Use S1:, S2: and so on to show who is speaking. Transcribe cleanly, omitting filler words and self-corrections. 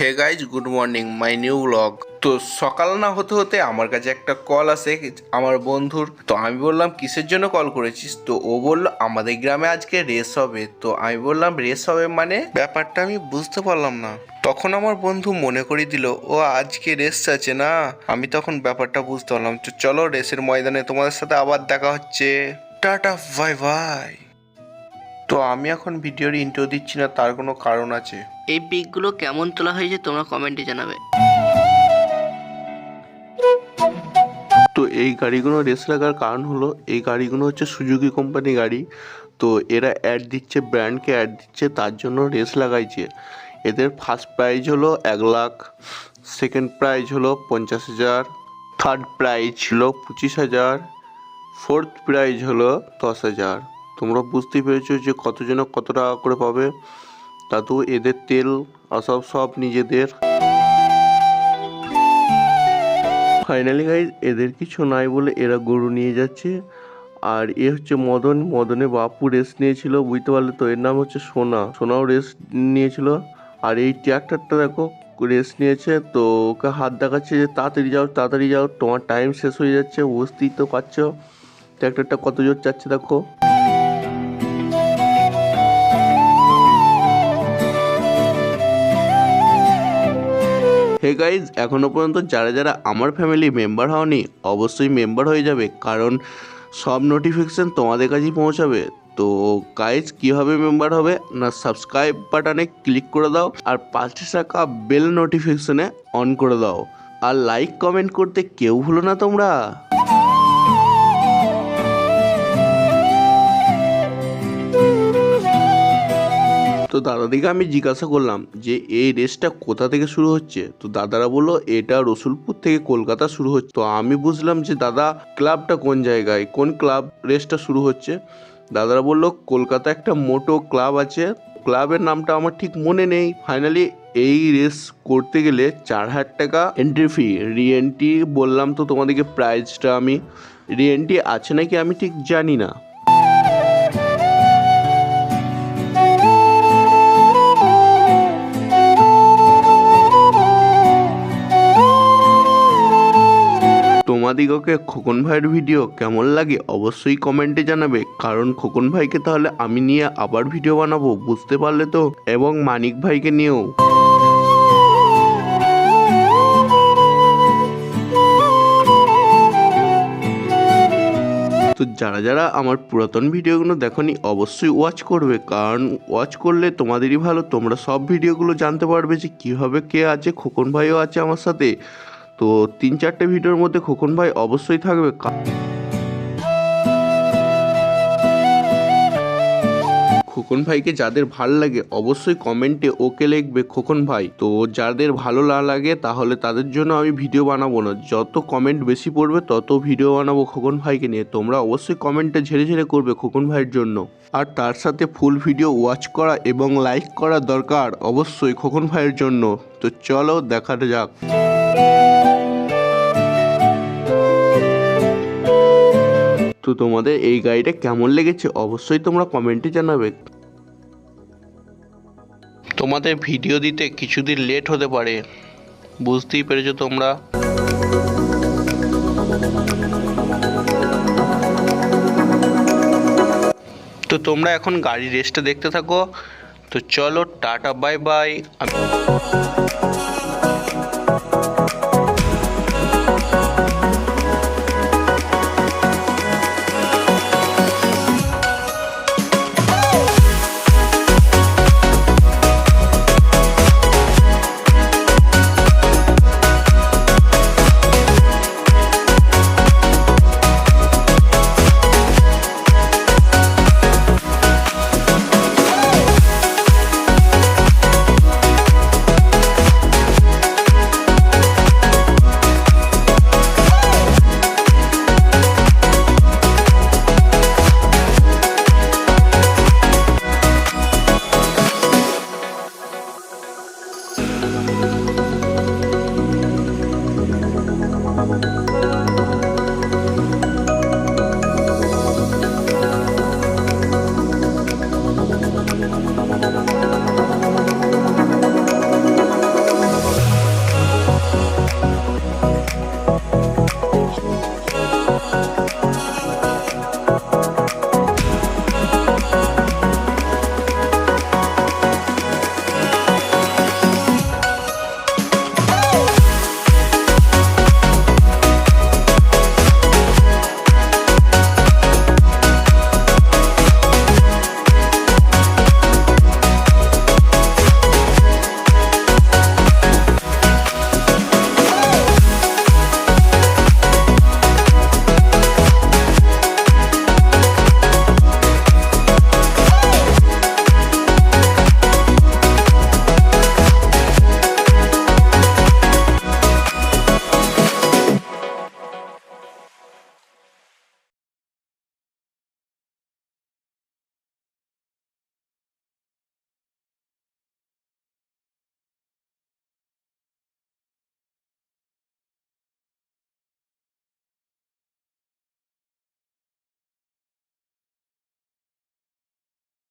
S1: Hey guys, good morning, my new blog. তো সকাল না হতে হতে আমার কাছে একটা কল আসে আমার বন্ধুর। তো আমি বললাম কিসের জন্য কল করেছিস? তো ও বলল আমাদের গ্রামে আজকে রেস হবে। তো আমি বললাম রেস হবে মানে? ব্যাপারটা আমি বুঝতে পারলাম না। তখন আমার বন্ধু মনে করিয়ে দিল ও আজকে রেস আছে না। আমি তখন ব্যাপারটা বুঝতে পারলাম। তো চলো রেসের ময়দানে তোমাদের সাথে আবার দেখা হচ্ছে। Tata, bye bye. তো আমি এখন ভিডিওর ইন্ট্রো দিচ্ছি না, তার কোনো কারণ আছে।
S2: এই পিকগুলো কেমন তোলা হয়েছে তোমরা কমেন্টে জানাবে।
S1: তো এই গাড়িগুলো রেস লাগার কারণ হলো এই গাড়িগুলো হচ্ছে সুজুকি কোম্পানি গাড়ি। তো এরা অ্যাড দিচ্ছে, ব্র্যান্ডকে অ্যাড দিচ্ছে, তার জন্য রেস লাগাইছে। এদের ফার্স্ট প্রাইজ হলো 1,00,000, সেকেন্ড প্রাইজ হলো 50,000, থার্ড প্রাইজ হলো 25,000, ফোর্থ প্রাইজ হলো 10,000। তোমরা বুঝতেই পেরেছো যে কতজনে কত টাকা করে পাবে। তাতেও এদের তেল সব নিজেদের। ফাইনালি গাইজ এদের কিছু নাই বলে এরা গরু নিয়ে যাচ্ছে। আর এ হচ্ছে মদনে বাপু রেস নিয়েছিল, বুঝতে পারলে তো। এর নাম হচ্ছে সোনাও রেস নিয়েছিল। আর এই ট্র্যাক্টরটা দেখো রেস নিয়েছে। তো ওকে হাত দেখাচ্ছে যে তাড়াতাড়ি যাও, তোমার টাইম শেষ হয়ে যাচ্ছে। বুঝতেই তো পারছো ট্র্যাক্টরটা কত জোর যাচ্ছে দেখো। হে গাইজ, এখনও পর্যন্ত যারা আমার ফ্যামিলি মেম্বার হওনি অবশ্যই মেম্বার হয়ে যাবে, কারণ সব নোটিফিকেশান তোমাদের কাছেই পৌঁছাবে। তো গাইজ কীভাবে মেম্বার হবে না, সাবস্ক্রাইব বাটনে ক্লিক করে দাও আর পাশে থাকা বেল নোটিফিকেশানে অন করে দাও। আর লাইক কমেন্ট করতে কেউ ভুলো না তোমরা। তো দাদাদিকে আমি জিজ্ঞাসা করলাম যে এই রেসটা কোথা থেকে শুরু হচ্ছে। তো দাদারা বললো এটা রসুলপুর থেকে কলকাতা শুরু হচ্ছে। তো আমি বুঝলাম যে দাদা ক্লাবটা কোন জায়গায়, কোন ক্লাব রেসটা শুরু হচ্ছে। দাদারা বললো কলকাতা একটা মোটো ক্লাব আছে, ক্লাবের নামটা আমার ঠিক মনে নেই। ফাইনালি এই রেস করতে গেলে 4,000 টাকা এন্ট্রি ফি। রিএন্ট্রি বললাম তো তোমাদেরকে প্রাইজটা, আমি রিএন্ট্রি আছে নাকি আমি ঠিক জানি না। তোমাদিগকে খোকন ভাইয়ের ভিডিও কেমন লাগে অবশ্যই কমেন্টে জানাবে, কারণ খোকন ভাইকে তাহলে আমি নিয়ে আবার ভিডিও বানাবো, বুঝতে পারলে তো। এবং মানিক ভাইকে নিয়েও। তো যারা আমার পুরাতন ভিডিওগুলো দেখোনি অবশ্যই ওয়াচ করবে, কারণ ওয়াচ করলে তোমাদেরই ভালো। তোমরা সব ভিডিওগুলো জানতে পারবে যে কীভাবে কে আছে। খোকন ভাইও আছে আমার সাথে। তো 3-4টে ভিডিওর মধ্যে খোকন ভাই অবশ্যই থাকবে। খোকন ভাইকে যাদের ভালো লাগে অবশ্যই কমেন্টে ওকে লিখবে খোকন ভাই। তো যাদের ভালো না লাগে তাহলে তাদের জন্য আমি ভিডিও বানাবো না। যত কমেন্ট বেশি পড়বে তত ভিডিও বানাবো খোকন ভাইকে নিয়ে। তোমরা অবশ্যই কমেন্টে ঝেড়ে করবে খোকন ভাইয়ের জন্য। আর তার সাথে ফুল ভিডিও ওয়াচ করা এবং লাইক করা দরকার অবশ্যই খোকন ভাইয়ের জন্য। তো চলো দেখা যাক। তো তোমাদের এই গাড়িটা কেমন লেগেছে অবশ্যই তোমরা কমেন্টে জানাবে। তোমাদের ভিডিও দিতে কিছুদিন লেট হতে পারে, বুঝতেই পেরেছো তোমরা। তো তোমরা এখন গাড়ির রেসটা দেখতে থাকো। তো চলো টাটা, বাই বাই।